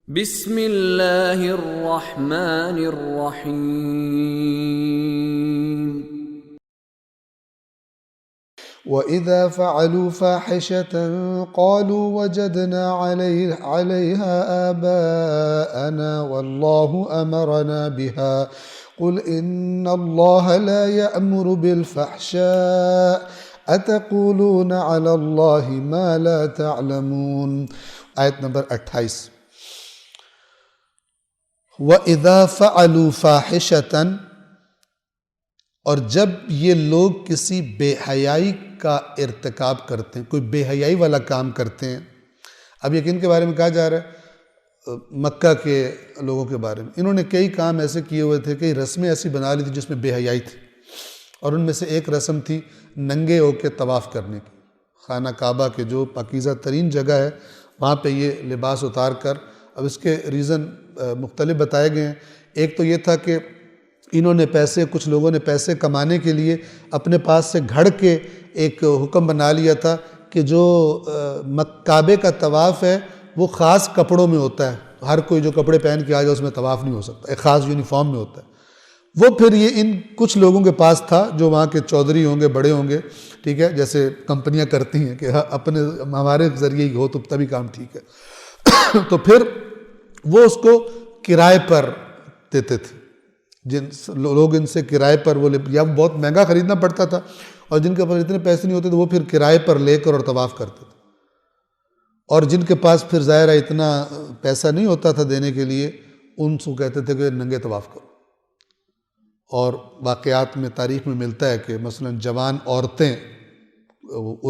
بسم اللہ الرحمن الرحیم وَإِذَا فَعَلُوا فَاحِشَةً قَالُوا وَجَدْنَا عَلَيْهَا آبَاءَنَا وَاللَّهُ أَمَرَنَا بِهَا قُلْ إِنَّ اللَّهَ لَا يَأْمُرُ بِالْفَحْشَاءِ أَتَقُولُونَ عَلَى اللَّهِ مَا لَا تَعْلَمُونَ۔ آیت نمبر 28۔ وَإِذَا فَعَلُوا فَاحِشَةً، اور جب یہ لوگ کسی بے حیائی کا ارتکاب کرتے ہیں، کوئی بے حیائی والا کام کرتے ہیں۔ اب یقین کے بارے میں کہا جا رہا ہے، مکہ کے لوگوں کے بارے میں انہوں نے کئی کام ایسے کیے ہوئے تھے، کئی رسمیں ایسی بنا لی تھی جس میں بے حیائی تھی، اور ان میں سے ایک رسم تھی ننگے ہو کے طواف کرنے کی۔ خانہ کعبہ کے جو پاکیزہ ترین جگہ ہے وہاں پہ یہ لباس اتار کر، اب اس کے ریزن مختلف بتائے گئے ہیں۔ ایک تو یہ تھا کہ انہوں نے کچھ لوگوں نے پیسے کمانے کے لیے اپنے پاس سے گھڑ کے ایک حکم بنا لیا تھا کہ جو کعبے کا طواف ہے وہ خاص کپڑوں میں ہوتا ہے، ہر کوئی جو کپڑے پہن کے آ جائے اس میں طواف نہیں ہو سکتا، ایک خاص یونیفارم میں ہوتا ہے۔ وہ پھر یہ ان کچھ لوگوں کے پاس تھا جو وہاں کے چودھری ہوں گے، بڑے ہوں گے، ٹھیک ہے، جیسے کمپنیاں کرتی ہیں کہ اپنے ہمارے ذریعے ہی ہو تو تبھی کام ٹھیک ہے۔ تو پھر وہ اس کو کرائے پر دیتے تھے، جن لوگ ان سے کرائے پر یا بہت مہنگا خریدنا پڑتا تھا، اور جن کے پاس اتنے پیسے نہیں ہوتے تو وہ پھر کرائے پر لے کر اور طواف کرتے تھے، اور جن کے پاس پھر ظاہر ہے اتنا پیسہ نہیں ہوتا تھا دینے کے لیے، ان سے کہتے تھے کہ ننگے طواف کرو۔ اور واقعات میں تاریخ میں ملتا ہے کہ مثلا جوان عورتیں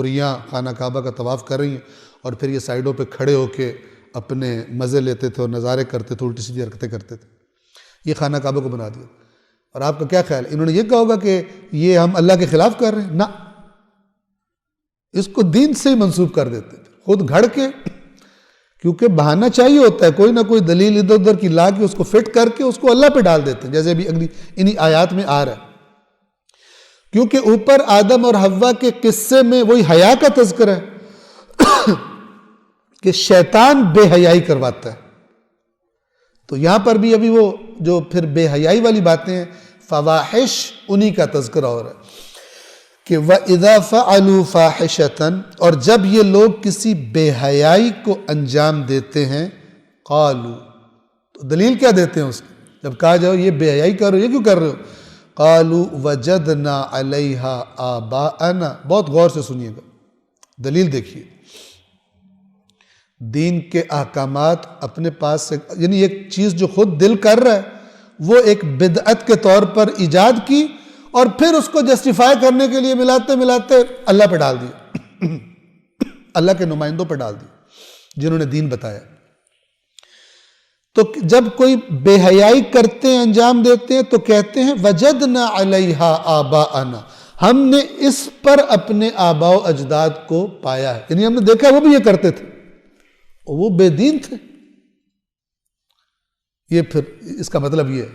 عریاں خانہ کعبہ کا طواف کر رہی ہیں، اور پھر یہ سائیڈوں پہ کھڑے ہو کے اپنے مزے لیتے تھے اور نظارے کرتے تھے، الٹی سیدھی حرکتیں کرتے تھے۔ یہ خانہ کعبہ کو بنا دیا۔ اور آپ کا کیا خیال ہے؟ انہوں نے یہ کہا ہوگا کہ یہ ہم اللہ کے خلاف کر رہے ہیں؟ نہ، اس کو دین سے ہی منسوب کر دیتے تھے، خود گھڑ کے، کیونکہ بہانہ چاہیے ہوتا ہے، کوئی نہ کوئی دلیل ادھر ادھر کی لا کے اس کو فٹ کر کے اس کو اللہ پہ ڈال دیتے ہیں، جیسے ابھی انہی آیات میں آ رہا ہے۔ کیونکہ اوپر آدم اور حوا کے قصے میں وہی حیا کا تذکرہ ہے کہ شیطان بے حیائی کرواتا ہے، تو یہاں پر بھی ابھی وہ جو پھر بے حیائی والی باتیں ہیں، فواحش، انہی کا تذکرہ ہو رہا ہے کہ وَإِذَا فَعَلُوا فَاحِشَةً، اور جب یہ لوگ کسی بے حیائی کو انجام دیتے ہیں، قالوا، تو دلیل کیا دیتے ہیں اس کی؟ جب کہا جاؤ یہ بے حیائی کر رہے ہو، یہ کیوں کر رہے ہو؟ قالوا وَجَدْنَا عَلَيْهَا آبَاءَنَا، بہت غور سے سنیے گا، دلیل دیکھیے۔ دین کے احکامات اپنے پاس سے، یعنی ایک چیز جو خود دل کر رہا ہے وہ ایک بدعت کے طور پر ایجاد کی، اور پھر اس کو جسٹیفائی کرنے کے لیے ملاتے ملاتے اللہ پہ ڈال دی، اللہ کے نمائندوں پہ ڈال دی جنہوں نے دین بتایا۔ تو جب کوئی بے حیائی کرتے ہیں، انجام دیتے ہیں، تو کہتے ہیں وجدنا علیہا آباءنا، ہم نے اس پر اپنے آباء و اجداد کو پایا ہے، یعنی ہم نے دیکھا وہ بھی یہ کرتے تھے، وہ بے دین تھے۔ یہ پھر اس کا مطلب یہ ہے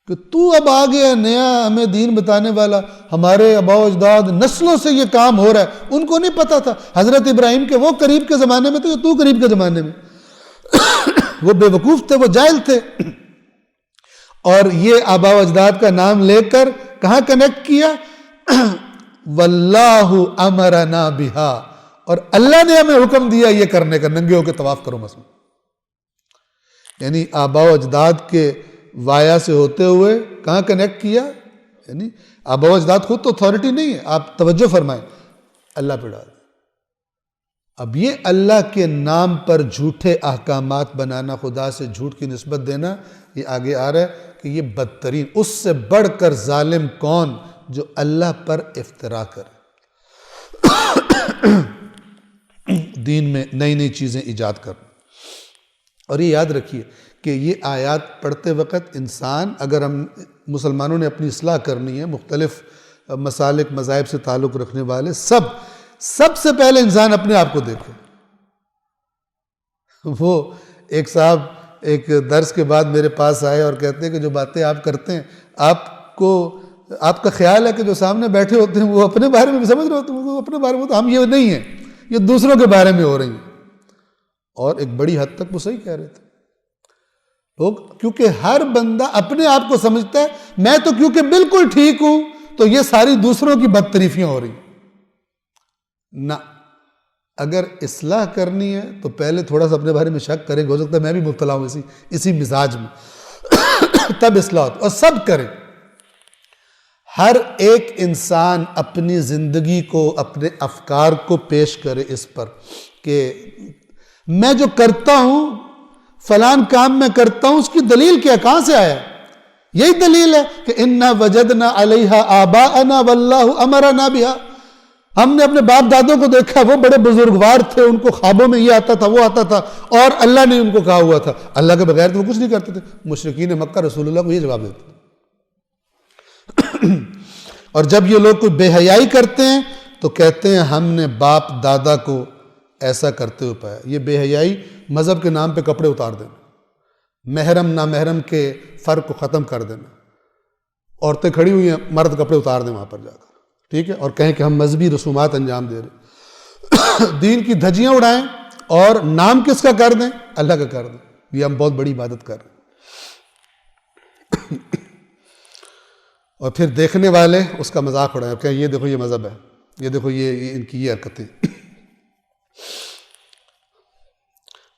کہ تو اب آ گیا نیا ہمیں دین بتانے والا، ہمارے آباء و اجداد نسلوں سے یہ کام ہو رہا ہے، ان کو نہیں پتا تھا۔ حضرت ابراہیم کے وہ قریب کے زمانے میں تھے، تو قریب کے زمانے میں وہ بے وقوف تھے، وہ جاہل تھے، اور یہ آباء و اجداد کا نام لے کر کہاں کنیکٹ کیا؟ واللہ امرنا بہا، اور اللہ نے ہمیں حکم دیا یہ کرنے کا، ننگے ہو کے طواف کرو مثلا۔ یعنی آباء و اجداد کے وایا سے ہوتے ہوئے کہاں کنیکٹ کیا؟ یعنی آباء و اجداد خود تو اتھارٹی نہیں ہے، آپ توجہ فرمائیں، اللہ پہ ڈال۔ اب یہ اللہ کے نام پر جھوٹے احکامات بنانا، خدا سے جھوٹ کی نسبت دینا، یہ آگے آ رہا ہے کہ یہ بدترین، اس سے بڑھ کر ظالم کون جو اللہ پر افترا کرے، دین میں نئی نئی چیزیں ایجاد کر۔ اور یہ یاد رکھیے کہ یہ آیات پڑھتے وقت انسان، اگر ہم مسلمانوں نے اپنی اصلاح کرنی ہے، مختلف مسالک مذاہب سے تعلق رکھنے والے سب سے پہلے انسان اپنے آپ کو دیکھے۔ وہ ایک صاحب ایک درس کے بعد میرے پاس آئے اور کہتے ہیں کہ جو باتیں آپ کرتے ہیں، آپ کا خیال ہے کہ جو سامنے بیٹھے ہوتے ہیں وہ اپنے بارے میں بھی سمجھ رہے ہوتے ہیں، وہ اپنے بارے میں، تو ہم یہ نہیں ہیں، یہ دوسروں کے بارے میں ہو رہی ہیں۔ اور ایک بڑی حد تک وہ صحیح کہہ رہے تھے، کیونکہ ہر بندہ اپنے آپ کو سمجھتا ہے میں تو کیونکہ بالکل ٹھیک ہوں تو یہ ساری دوسروں کی بدتریفیاں ہو رہی. نہ، اگر اصلاح کرنی ہے تو پہلے تھوڑا سا اپنے بارے میں شک کریں. ہو سکتا ہے میں بھی مبتلا ہوں اسی مزاج میں. تب اصلاح ہوتا. اور سب کریں. ہر ایک انسان اپنی زندگی کو، اپنے افکار کو پیش کرے اس پر کہ میں جو کرتا ہوں، فلان کام میں کرتا ہوں، اس کی دلیل کیا، کہاں سے آیا؟ یہی دلیل ہے کہ اِنَّا وَجَدْنَا عَلَيْهَا آبَاءَنَا وَاللَّهُ أَمَرَنَا بِهَا. ہم نے اپنے باپ دادوں کو دیکھا، وہ بڑے بزرگوار تھے، ان کو خوابوں میں یہ آتا تھا، وہ آتا تھا، اور اللہ نے ان کو کہا ہوا تھا. اللہ کے بغیر تو وہ کچھ نہیں کرتے تھے. مشرکین مکہ رسول اللہ کو یہ جواب دیتے تھے. اور جب یہ لوگ کوئی بے حیائی کرتے ہیں تو کہتے ہیں ہم نے باپ دادا کو ایسا کرتے ہوئے پایا. یہ بے حیائی مذہب کے نام پہ کپڑے اتار دینا، محرم نامحرم کے فرق کو ختم کر دینا. عورتیں کھڑی ہوئی ہیں، مرد کپڑے اتار دیں وہاں پر جا کر، ٹھیک ہے، اور کہیں کہ ہم مذہبی رسومات انجام دے رہے ہیں. دین کی دھجیاں اڑائیں اور نام کس کا کر دیں؟ اللہ کا کر دیں. یہ ہم بہت بڑی عبادت کر رہے ہیں. اور پھر دیکھنے والے اس کا مذاق اڑائیں، کہیں یہ دیکھو یہ مذہب ہے، یہ دیکھو یہ ان کی یہ حرکتیں.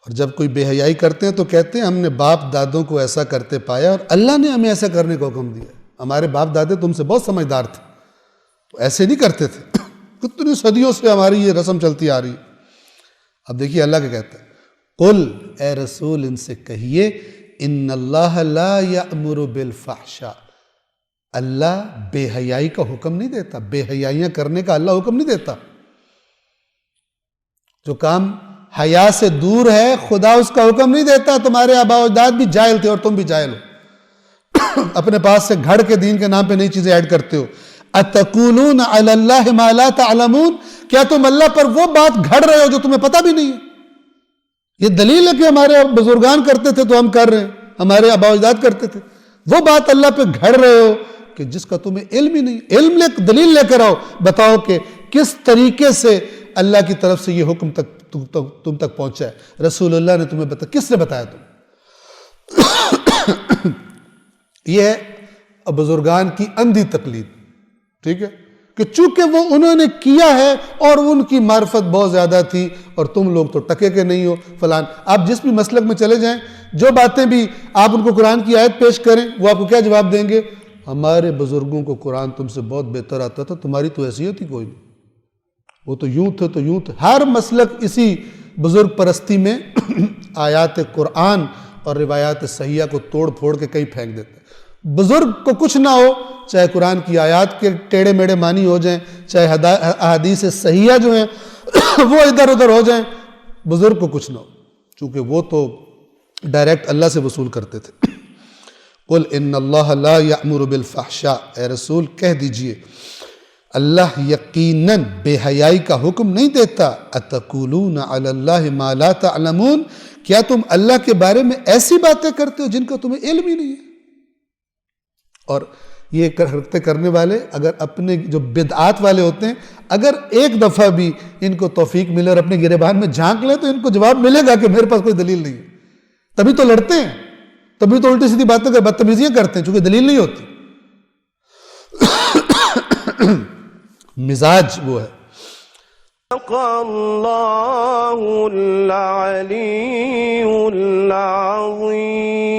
اور جب کوئی بے حیائی کرتے ہیں تو کہتے ہیں ہم نے باپ دادوں کو ایسا کرتے پایا اور اللہ نے ہمیں ایسا کرنے کا حکم دیا. ہمارے باپ دادے تم سے بہت سمجھدار تھے، ایسے نہیں کرتے تھے. کتنی صدیوں سے ہماری یہ رسم چلتی آ رہی. اب دیکھیے اللہ کیا کہتا ہے، قل، اے رسول ان سے کہیے، ان اللہ لا یأمر بالفحشاء، اللہ بے حیائی کا حکم نہیں دیتا. بے حیائیاں کرنے کا اللہ حکم نہیں دیتا. جو کام حیا سے دور ہے خدا اس کا حکم نہیں دیتا. تمہارے آباء و اجداد بھی جاہل تھے اور تم بھی جاہل ہو. اپنے پاس سے گھڑ کے دین کے نام پہ نئی چیزیں ایڈ کرتے ہو. اتقولون علی اللہ ما لا تعلمون، کیا تم اللہ پر وہ بات گھڑ رہے ہو جو تمہیں پتہ بھی نہیں ہے؟ یہ دلیل ہے کہ ہمارے بزرگان کرتے تھے تو ہم کر رہے ہیں، ہمارے آباء و اجداد کرتے تھے. وہ بات اللہ پہ گھڑ رہے ہو کہ جس کا تمہیں علم ہی نہیں. علم لے، دلیل لے کر آؤ، بتاؤ کہ کس طریقے سے اللہ کی طرف سے یہ حکم تم تک پہنچا ہے. رسول اللہ نے تمہیں بتایا، کس نے بتایا تم؟ یہ ہے بزرگان کی اندھی تقلید. ٹھیک ہے، کہ چونکہ وہ انہوں نے کیا ہے اور ان کی معرفت بہت زیادہ تھی اور تم لوگ تو ٹکے کے نہیں ہو فلان. آپ جس بھی مسلک میں چلے جائیں، جو باتیں بھی آپ ان کو قرآن کی آیت پیش کریں، وہ آپ کو کیا جواب دیں گے؟ ہمارے بزرگوں کو قرآن تم سے بہت بہتر آتا تھا، تمہاری تو حیثیت ہی کوئی نہیں، وہ تو یوں تھے تو یوں تھے. ہر مسلک اسی بزرگ پرستی میں آیات قرآن اور روایات صحیحہ کو توڑ پھوڑ کے کہیں پھینک دیتے. بزرگ کو کچھ نہ ہو، چاہے قرآن کی آیات کے ٹیڑے میڑے معنی ہو جائیں، چاہے احادیث صحیحہ جو ہیں وہ ادھر ادھر ہو جائیں، بزرگ کو کچھ نہ ہو، چونکہ وہ تو ڈائریکٹ اللہ سے وصول کرتے تھے. قل ان اللہ لا یأمر بالفحشاء، اے رسول کہہ دیجئے اللہ یقیناً بے حیائی کا حکم نہیں دیتا. اتقولون علی اللہ ما لا تعلمون، کیا تم اللہ کے بارے میں ایسی باتیں کرتے ہو جن کا تمہیں علم ہی نہیں ہے؟ اور یہ حرکتیں کرنے والے اگر اپنے جو بدعات والے ہوتے ہیں، اگر ایک دفعہ بھی ان کو توفیق ملے اور اپنے گریبان میں جھانک لیں تو ان کو جواب ملے گا کہ میرے پاس کوئی دلیل نہیں ہے. تبھی تو لڑتے ہیں، تبھی تو الٹی سیدھی باتیں بدتمیزیاں کرتے ہیں، چونکہ دلیل نہیں ہوتی. مزاج وہ ہے. اللہ العلی العظیم.